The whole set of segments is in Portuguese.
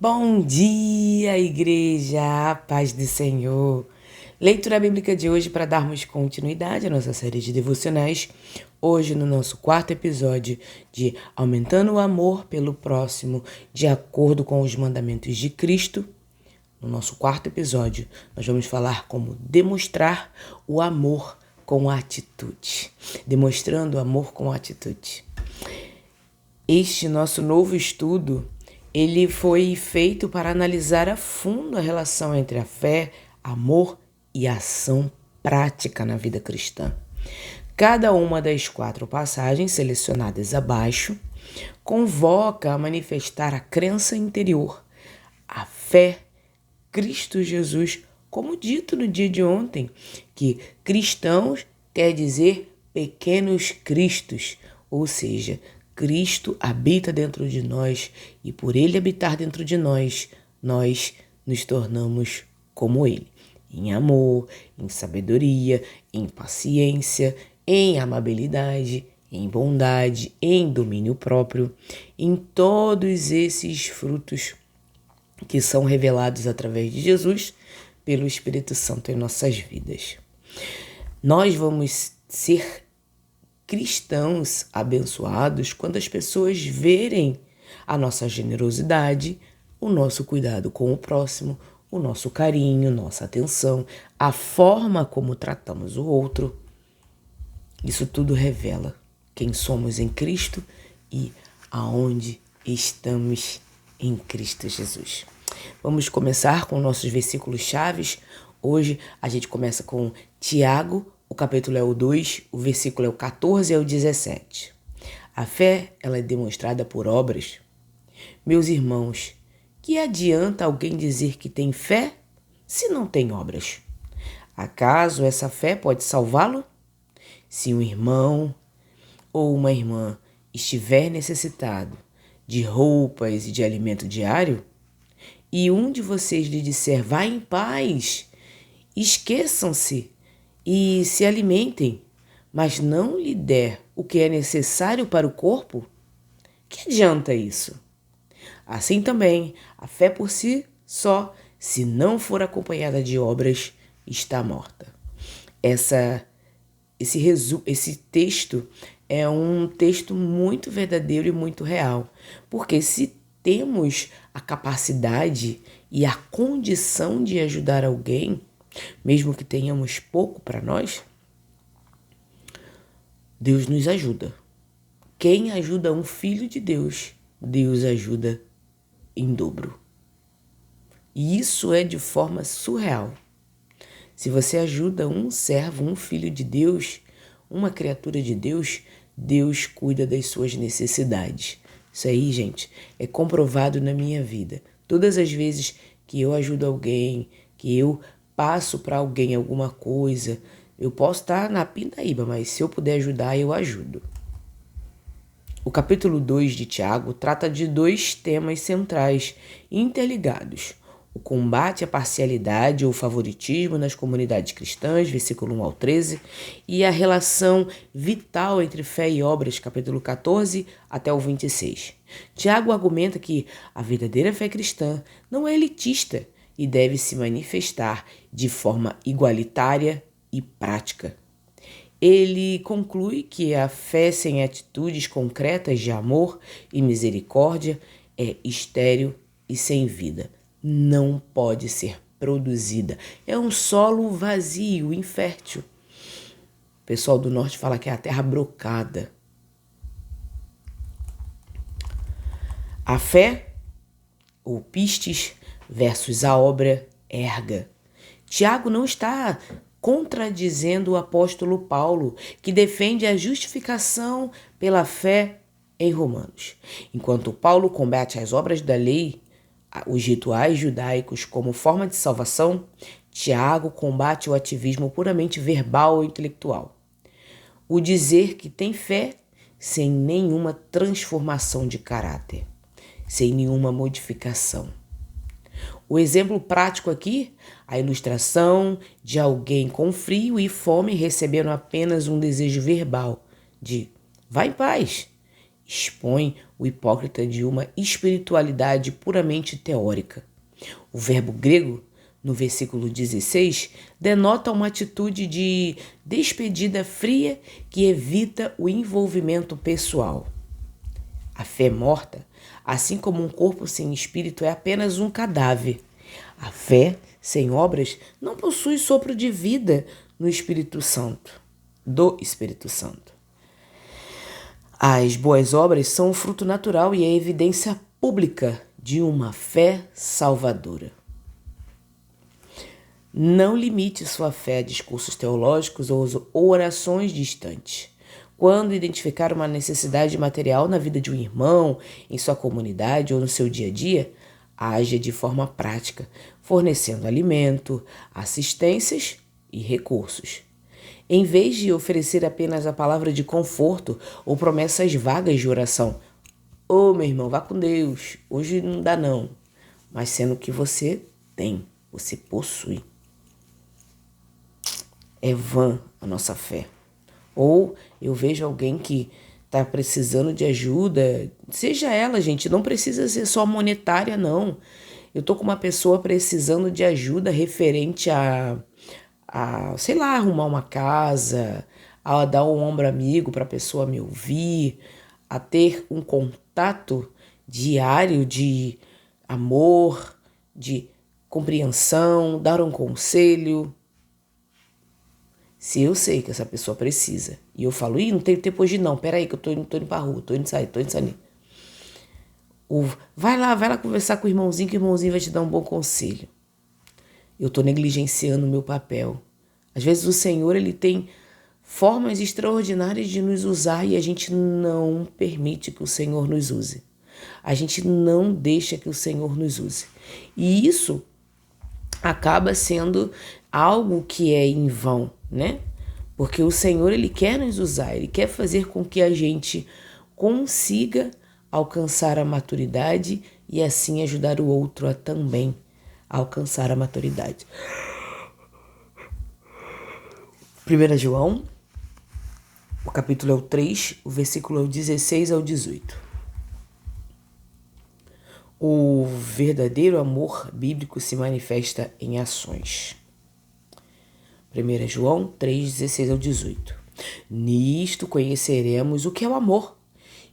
Bom dia, igreja, a paz do Senhor. Leitura bíblica de hoje para darmos continuidade à nossa série de devocionais. Hoje, no nosso quarto episódio de Aumentando o Amor pelo Próximo, de acordo com os mandamentos de Cristo. No nosso quarto episódio, nós vamos falar como demonstrar o amor com atitude. Demonstrando o amor com atitude. Este nosso novo estudo, ele foi feito para analisar a fundo a relação entre a fé, amor e ação prática na vida cristã. Cada uma das 4 passagens selecionadas abaixo convoca a manifestar a crença interior, a fé, Cristo Jesus, como dito no dia de ontem, que cristãos quer dizer pequenos cristos, ou seja, Cristo habita dentro de nós e por Ele habitar dentro de nós, nós nos tornamos como Ele. Em amor, em sabedoria, em paciência, em amabilidade, em bondade, em domínio próprio, em todos esses frutos que são revelados através de Jesus pelo Espírito Santo em nossas vidas. Nós vamos ser cristãos abençoados quando as pessoas verem a nossa generosidade, o nosso cuidado com o próximo, o nosso carinho, nossa atenção, a forma como tratamos o outro. Isso tudo revela quem somos em Cristo e aonde estamos em Cristo Jesus. Vamos começar com nossos versículos chaves. Hoje a gente começa com Tiago. O capítulo é o 2, o versículo é o 14 ao 17. A fé, ela é demonstrada por obras. Meus irmãos, que adianta alguém dizer que tem fé se não tem obras? Acaso essa fé pode salvá-lo? Se um irmão ou uma irmã estiver necessitado de roupas e de alimento diário, e um de vocês lhe disser, vá em paz, esqueçam-se e se alimentem, mas não lhe der o que é necessário para o corpo, que adianta isso? Assim também, a fé por si só, se não for acompanhada de obras, está morta. Esse texto é um texto muito verdadeiro e muito real, porque se temos a capacidade e a condição de ajudar alguém, mesmo que tenhamos pouco para nós, Deus nos ajuda. Quem ajuda um filho de Deus, Deus ajuda em dobro. E isso é de forma surreal. Se você ajuda um servo, um filho de Deus, uma criatura de Deus, Deus cuida das suas necessidades. Isso aí, gente, é comprovado na minha vida. Todas as vezes que eu ajudo alguém, que eu passo para alguém alguma coisa, eu posso estar na pindaíba, mas se eu puder ajudar, eu ajudo. O capítulo 2 de Tiago trata de 2 temas centrais interligados. O combate à parcialidade ou favoritismo nas comunidades cristãs, versículo 1 ao 13, e a relação vital entre fé e obras, capítulo 14 até o 26. Tiago argumenta que a verdadeira fé cristã não é elitista e deve se manifestar de forma igualitária e prática. Ele conclui que a fé sem atitudes concretas de amor e misericórdia é estéril e sem vida. Não pode ser produzida. É um solo vazio, infértil. O pessoal do norte fala que é a terra brocada. A fé, ou pistes, versus a obra, erga. Tiago não está contradizendo o apóstolo Paulo, que defende a justificação pela fé em Romanos. Enquanto Paulo combate as obras da lei, os rituais judaicos como forma de salvação, Tiago combate o ativismo puramente verbal ou intelectual. O dizer que tem fé sem nenhuma transformação de caráter, sem nenhuma modificação. O exemplo prático aqui, a ilustração de alguém com frio e fome recebendo apenas um desejo verbal de vá em paz, expõe o hipócrita de uma espiritualidade puramente teórica. O verbo grego, no versículo 16, denota uma atitude de despedida fria que evita o envolvimento pessoal. A fé morta, assim como um corpo sem espírito, é apenas um cadáver. A fé sem obras não possui sopro de vida no Espírito Santo, do Espírito Santo. As boas obras são o fruto natural e a evidência pública de uma fé salvadora. Não limite sua fé a discursos teológicos ou orações distantes. Quando identificar uma necessidade material na vida de um irmão, em sua comunidade ou no seu dia a dia, haja de forma prática, fornecendo alimento, assistências e recursos. Em vez de oferecer apenas a palavra de conforto ou promessas vagas de oração, ô meu irmão, vá com Deus, hoje não dá não, mas sendo que você tem, você possui. É vã a nossa fé. Ou eu vejo alguém que está precisando de ajuda, seja ela, gente, não precisa ser só monetária, não. Eu tô com uma pessoa precisando de ajuda referente sei lá, arrumar uma casa, a dar um ombro amigo para a pessoa me ouvir, a ter um contato diário de amor, de compreensão, dar um conselho. Se eu sei que essa pessoa precisa, e eu falo, não tenho tempo hoje não, peraí que eu tô indo pra rua, tô indo sair. Vai lá conversar com o irmãozinho, que o irmãozinho vai te dar um bom conselho. Eu tô negligenciando o meu papel. Às vezes o Senhor, ele tem formas extraordinárias de nos usar e a gente não permite que o Senhor nos use. A gente não deixa que o Senhor nos use. E isso acaba sendo algo que é em vão, né? Porque o Senhor, ele quer nos usar, ele quer fazer com que a gente consiga alcançar a maturidade e assim ajudar o outro a também alcançar a maturidade. 1 João, o capítulo é o 3, o versículo é o 16 ao 18. O verdadeiro amor bíblico se manifesta em ações. 1 João 3, 16 ao 18. Nisto conheceremos o que é o amor.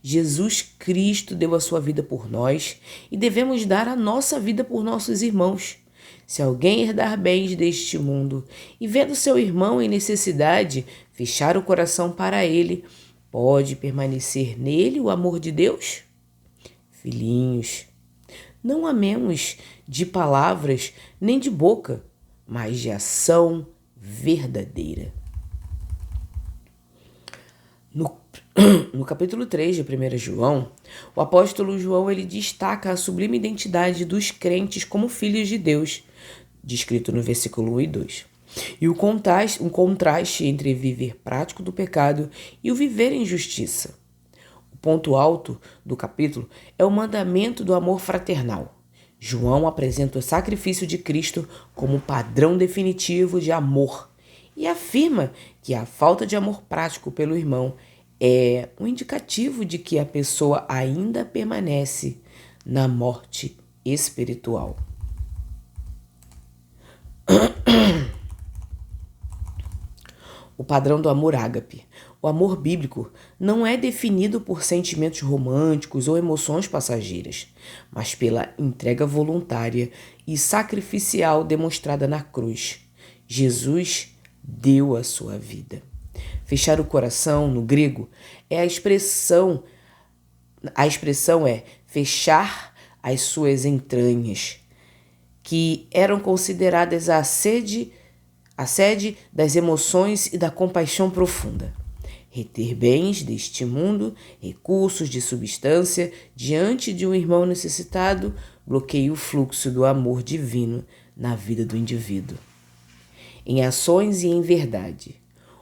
Jesus Cristo deu a sua vida por nós e devemos dar a nossa vida por nossos irmãos. Se alguém herdar bens deste mundo e vendo seu irmão em necessidade, fechar o coração para ele, pode permanecer nele o amor de Deus? Filhinhos, não amemos de palavras nem de boca, mas de ação verdadeira. No capítulo 3 de 1 João, o apóstolo João ele destaca a sublime identidade dos crentes como filhos de Deus, descrito no versículo 1 e 2. E um contraste entre viver prático do pecado e o viver em justiça. O ponto alto do capítulo é o mandamento do amor fraternal. João apresenta o sacrifício de Cristo como padrão definitivo de amor e afirma que a falta de amor prático pelo irmão é um indicativo de que a pessoa ainda permanece na morte espiritual. O padrão do amor ágape. O amor bíblico não é definido por sentimentos românticos ou emoções passageiras, mas pela entrega voluntária e sacrificial demonstrada na cruz. Jesus deu a sua vida. Fechar o coração, no grego, a expressão é fechar as suas entranhas, que eram consideradas a sede das emoções e da compaixão profunda. Reter bens deste mundo, recursos de substância, diante de um irmão necessitado, bloqueia o fluxo do amor divino na vida do indivíduo. Em ações e em verdade.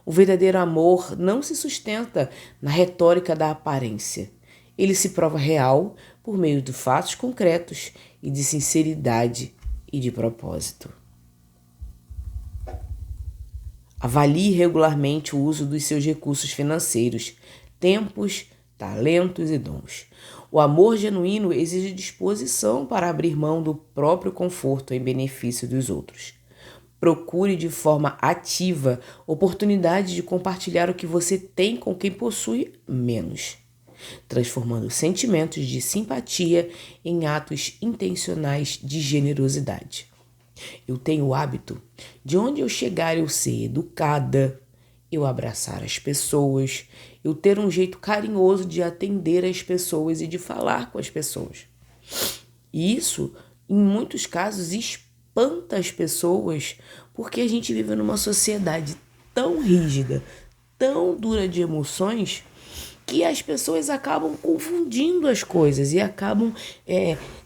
O verdadeiro amor não se sustenta na retórica da aparência. Ele se prova real por meio de fatos concretos e de sinceridade e de propósito. Avalie regularmente o uso dos seus recursos financeiros, tempos, talentos e dons. O amor genuíno exige disposição para abrir mão do próprio conforto em benefício dos outros. Procure de forma ativa oportunidades de compartilhar o que você tem com quem possui menos, transformando sentimentos de simpatia em atos intencionais de generosidade. Eu tenho o hábito de onde eu chegar eu ser educada, eu abraçar as pessoas, eu ter um jeito carinhoso de atender as pessoas e de falar com as pessoas. E isso, em muitos casos, espanta as pessoas porque a gente vive numa sociedade tão rígida, tão dura de emoções, que as pessoas acabam confundindo as coisas e acabam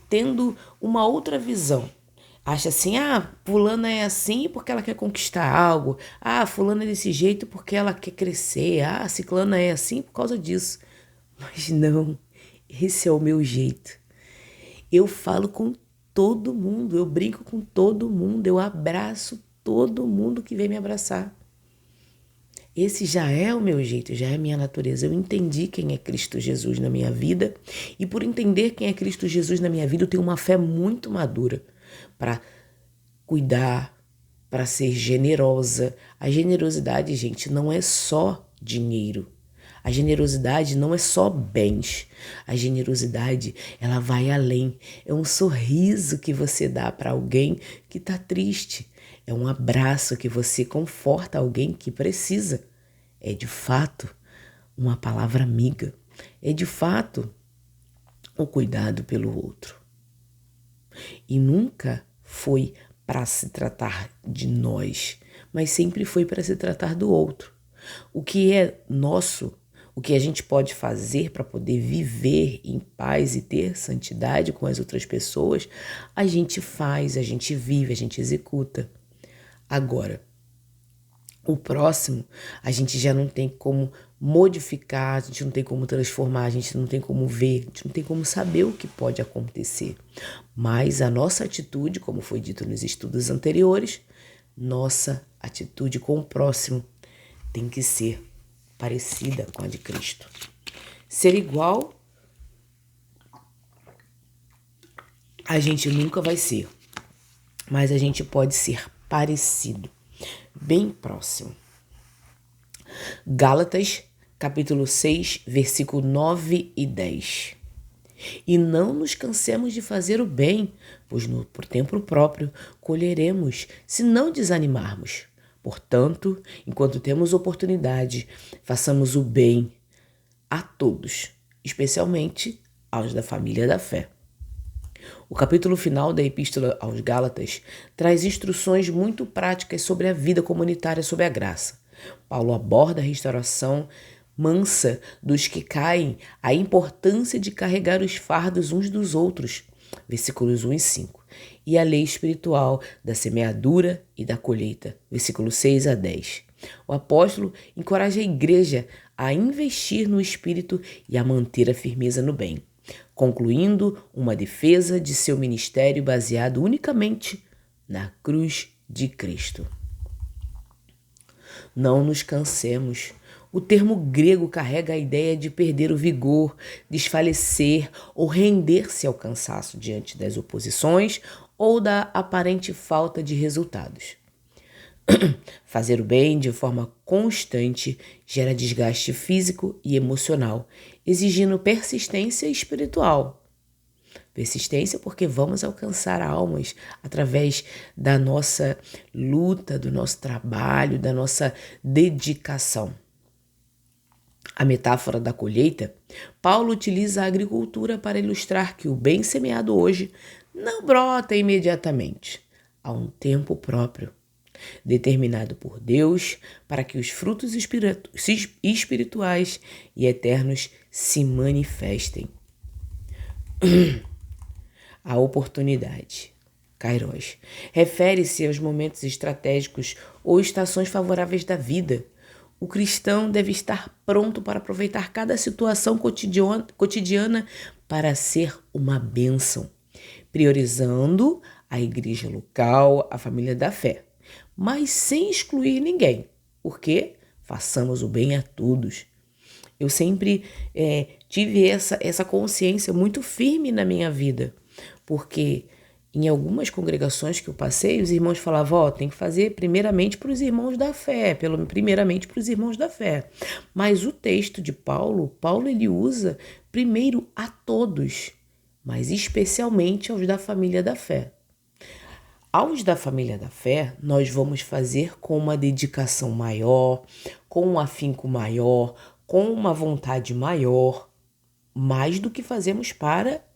tendo uma outra visão. Acha assim, fulana é assim porque ela quer conquistar algo. Fulana é desse jeito porque ela quer crescer. Ciclana é assim por causa disso. Mas não, esse é o meu jeito. Eu falo com todo mundo, eu brinco com todo mundo, eu abraço todo mundo que vem me abraçar. Esse já é o meu jeito, já é a minha natureza. Eu entendi quem é Cristo Jesus na minha vida e por entender quem é Cristo Jesus na minha vida, eu tenho uma fé muito madura para cuidar, para ser generosa. A generosidade, gente, não é só dinheiro. A generosidade não é só bens. A generosidade, ela vai além. É um sorriso que você dá para alguém que está triste. É um abraço que você conforta alguém que precisa. É de fato uma palavra amiga. É de fato o cuidado pelo outro. E nunca foi para se tratar de nós, mas sempre foi para se tratar do outro. O que é nosso, o que a gente pode fazer para poder viver em paz e ter santidade com as outras pessoas, a gente faz, a gente vive, a gente executa. Agora, o próximo, a gente já não tem como modificar, a gente não tem como transformar, a gente não tem como ver, a gente não tem como saber o que pode acontecer. Mas a nossa atitude, como foi dito nos estudos anteriores, nossa atitude com o próximo tem que ser parecida com a de Cristo. Ser igual, a gente nunca vai ser, mas a gente pode ser parecido, bem próximo. Gálatas, capítulo 6, versículo 9 e 10. E não nos cansemos de fazer o bem, pois por tempo próprio colheremos, se não desanimarmos. Portanto, enquanto temos oportunidade, façamos o bem a todos, especialmente aos da família da fé. O capítulo final da Epístola aos Gálatas traz instruções muito práticas sobre a vida comunitária sob a graça. Paulo aborda a restauração mansa dos que caem, a importância de carregar os fardos uns dos outros, versículos 1 e 5, e a lei espiritual da semeadura e da colheita, versículos 6 a 10. O apóstolo encoraja a igreja a investir no espírito e a manter a firmeza no bem, concluindo uma defesa de seu ministério baseado unicamente na cruz de Cristo. Não nos cansemos. O termo grego carrega a ideia de perder o vigor, desfalecer ou render-se ao cansaço diante das oposições ou da aparente falta de resultados. Fazer o bem de forma constante gera desgaste físico e emocional, exigindo persistência espiritual. Persistência porque vamos alcançar almas através da nossa luta, do nosso trabalho, da nossa dedicação. A metáfora da colheita, Paulo utiliza a agricultura para ilustrar que o bem semeado hoje não brota imediatamente. Há um tempo próprio, determinado por Deus para que os frutos espirituais e eternos se manifestem. A oportunidade, Kairos, refere-se aos momentos estratégicos ou estações favoráveis da vida. O cristão deve estar pronto para aproveitar cada situação cotidiana para ser uma bênção, priorizando a igreja local, a família da fé, mas sem excluir ninguém, porque façamos o bem a todos. Eu sempre tive essa consciência muito firme na minha vida, porque em algumas congregações que eu passei, os irmãos falavam, tem que fazer primeiramente para os irmãos da fé, primeiramente para os irmãos da fé. Mas o texto de Paulo ele usa primeiro a todos, mas especialmente aos da família da fé. Aos da família da fé, nós vamos fazer com uma dedicação maior, com um afinco maior, com uma vontade maior, mais do que fazemos para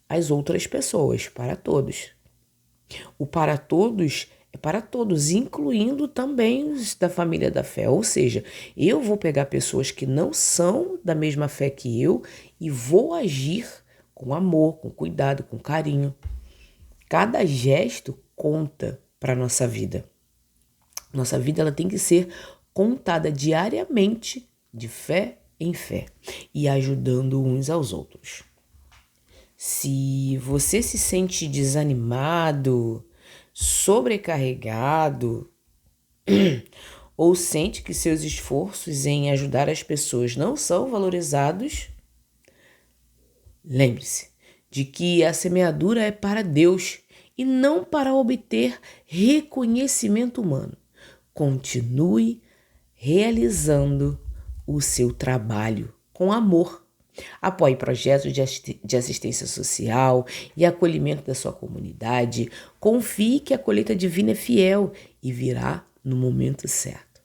as outras pessoas, para todos. O para todos é para todos, incluindo também os da família da fé. Ou seja, eu vou pegar pessoas que não são da mesma fé que eu e vou agir com amor, com cuidado, com carinho. Cada gesto conta para a nossa vida. Nossa vida ela tem que ser contada diariamente, de fé em fé, e ajudando uns aos outros. Se você se sente desanimado, sobrecarregado, ou sente que seus esforços em ajudar as pessoas não são valorizados, lembre-se de que a semeadura é para Deus e não para obter reconhecimento humano. Continue realizando o seu trabalho com amor. Apoie projetos de assistência social e acolhimento da sua comunidade. Confie que a colheita divina é fiel e virá no momento certo.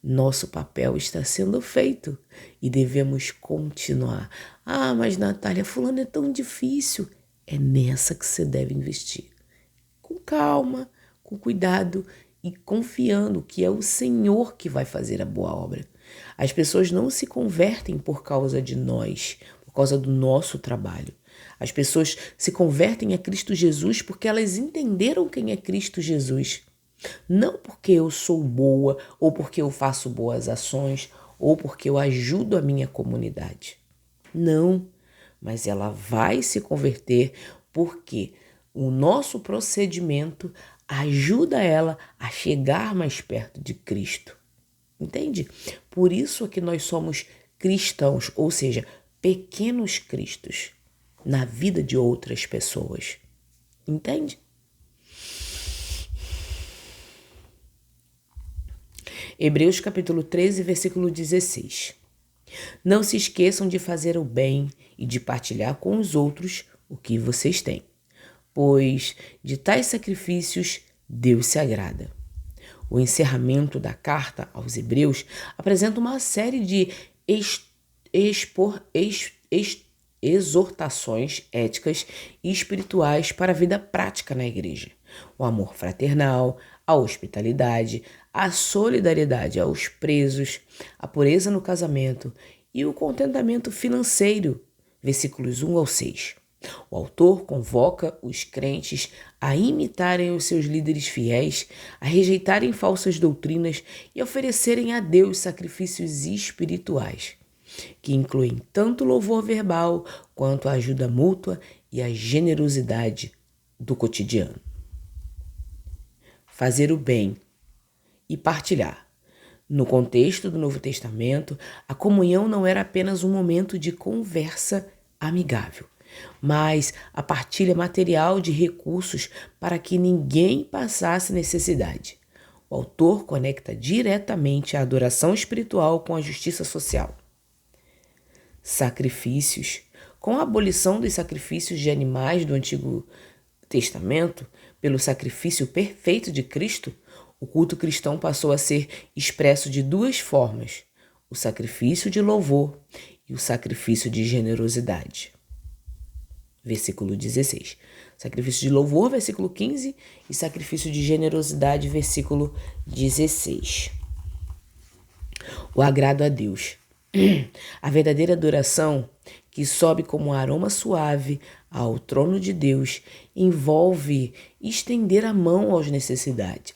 Nosso papel está sendo feito e devemos continuar. Mas Natália, fulano é tão difícil. É nessa que você deve investir. Com calma, com cuidado e confiando que é o Senhor que vai fazer a boa obra. As pessoas não se convertem por causa de nós, por causa do nosso trabalho. As pessoas se convertem a Cristo Jesus porque elas entenderam quem é Cristo Jesus. Não porque eu sou boa, ou porque eu faço boas ações, ou porque eu ajudo a minha comunidade. Não, mas ela vai se converter porque o nosso procedimento ajuda ela a chegar mais perto de Cristo. Entende? Por isso é que nós somos cristãos, ou seja, pequenos cristos na vida de outras pessoas. Entende? Hebreus capítulo 13, versículo 16. Não se esqueçam de fazer o bem e de partilhar com os outros o que vocês têm, pois de tais sacrifícios Deus se agrada. O encerramento da carta aos Hebreus apresenta uma série de exortações éticas e espirituais para a vida prática na igreja. O amor fraternal, a hospitalidade, a solidariedade aos presos, a pureza no casamento e o contentamento financeiro, versículos 1 ao 6. O autor convoca os crentes a imitarem os seus líderes fiéis, a rejeitarem falsas doutrinas e oferecerem a Deus sacrifícios espirituais, que incluem tanto o louvor verbal quanto a ajuda mútua e a generosidade do cotidiano. Fazer o bem e partilhar. No contexto do Novo Testamento, a comunhão não era apenas um momento de conversa amigável, mas a partilha material de recursos para que ninguém passasse necessidade. O autor conecta diretamente a adoração espiritual com a justiça social. Sacrifícios. Com a abolição dos sacrifícios de animais do Antigo Testamento, pelo sacrifício perfeito de Cristo, o culto cristão passou a ser expresso de duas formas: o sacrifício de louvor e o sacrifício de generosidade. Versículo 16. Sacrifício de louvor, versículo 15, e sacrifício de generosidade, versículo 16. O agrado a Deus. A verdadeira adoração, que sobe como um aroma suave ao trono de Deus, envolve estender a mão aos necessitados.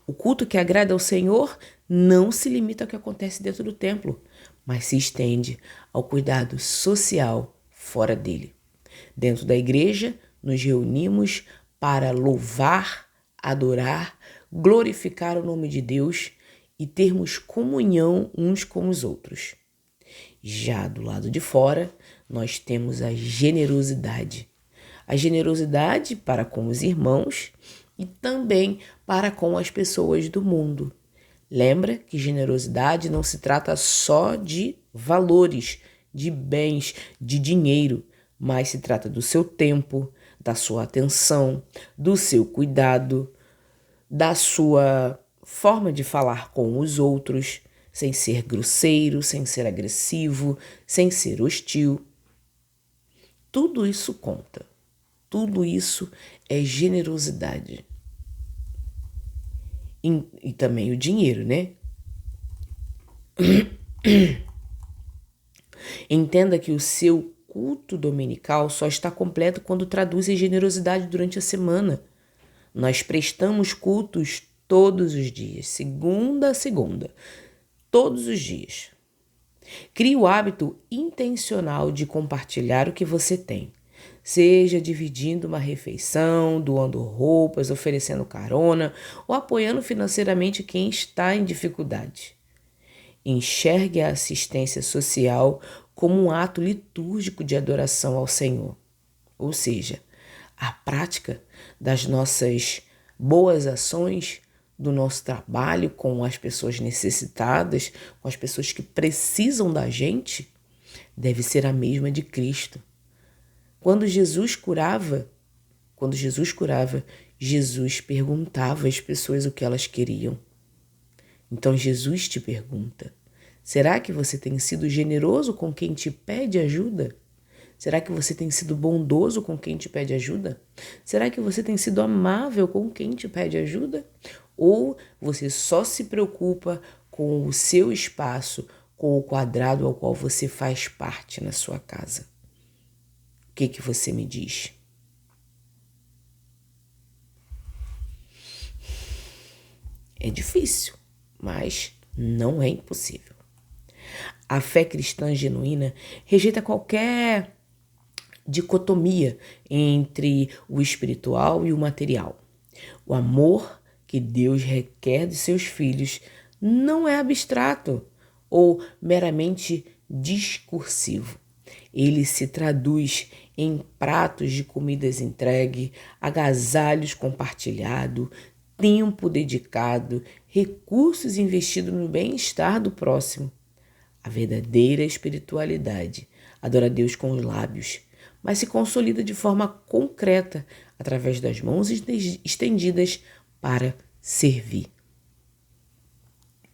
O culto que agrada ao Senhor não se limita ao que acontece dentro do templo, mas se estende ao cuidado social fora dele. Dentro da igreja, nos reunimos para louvar, adorar, glorificar o nome de Deus e termos comunhão uns com os outros. Já do lado de fora, nós temos a generosidade. A generosidade para com os irmãos e também para com as pessoas do mundo. Lembra que generosidade não se trata só de valores, de bens, de dinheiro, mas se trata do seu tempo, da sua atenção, do seu cuidado, da sua forma de falar com os outros, sem ser grosseiro, sem ser agressivo, sem ser hostil. Tudo isso conta. Tudo isso é generosidade. E também o dinheiro, né? Entenda que o seu culto dominical só está completo quando traduz a generosidade durante a semana. Nós prestamos cultos todos os dias, segunda a segunda, todos os dias. Crie o hábito intencional de compartilhar o que você tem. Seja dividindo uma refeição, doando roupas, oferecendo carona ou apoiando financeiramente quem está em dificuldade. Enxergue a assistência social como um ato litúrgico de adoração ao Senhor. Ou seja, a prática das nossas boas ações, do nosso trabalho com as pessoas necessitadas, com as pessoas que precisam da gente, deve ser a mesma de Cristo. Quando Jesus curava, Jesus perguntava às pessoas o que elas queriam. Então Jesus te pergunta: será que você tem sido generoso com quem te pede ajuda? Será que você tem sido bondoso com quem te pede ajuda? Será que você tem sido amável com quem te pede ajuda? Ou você só se preocupa com o seu espaço, com o quadrado ao qual você faz parte na sua casa? O que você me diz? É difícil, mas não é impossível. A fé cristã genuína rejeita qualquer dicotomia entre o espiritual e o material. O amor que Deus requer de seus filhos não é abstrato ou meramente discursivo. Ele se traduz em pratos de comidas entregue, agasalhos compartilhados, tempo dedicado, recursos investidos no bem-estar do próximo. A verdadeira espiritualidade adora a Deus com os lábios, mas se consolida de forma concreta através das mãos estendidas para servir.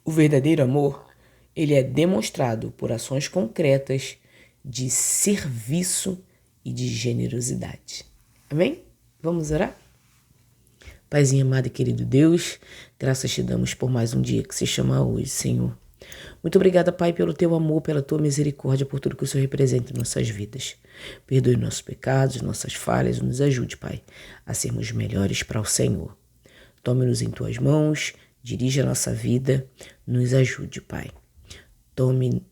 O verdadeiro amor, ele é demonstrado por ações concretas de serviço e de generosidade. Amém? Vamos orar? Paizinho amado e querido Deus, graças te damos por mais um dia que se chama hoje, Senhor. Muito obrigada, Pai, pelo teu amor, pela tua misericórdia, por tudo que o Senhor representa em nossas vidas. Perdoe nossos pecados, nossas falhas, nos ajude, Pai, a sermos melhores para o Senhor. Tome-nos em tuas mãos, dirija a nossa vida, nos ajude, Pai. Tome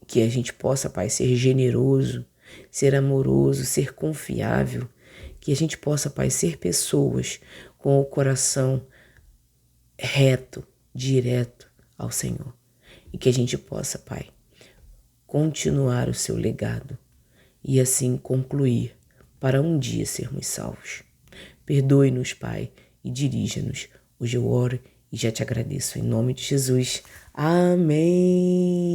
que a gente possa, Pai, ser generoso, ser amoroso, ser confiável, que a gente possa, Pai, ser pessoas com o coração reto, direto ao Senhor. E que a gente possa, Pai, continuar o seu legado e assim concluir para um dia sermos salvos. Perdoe-nos, Pai, e dirija-nos. Hoje eu oro e já te agradeço. Em nome de Jesus. Amém.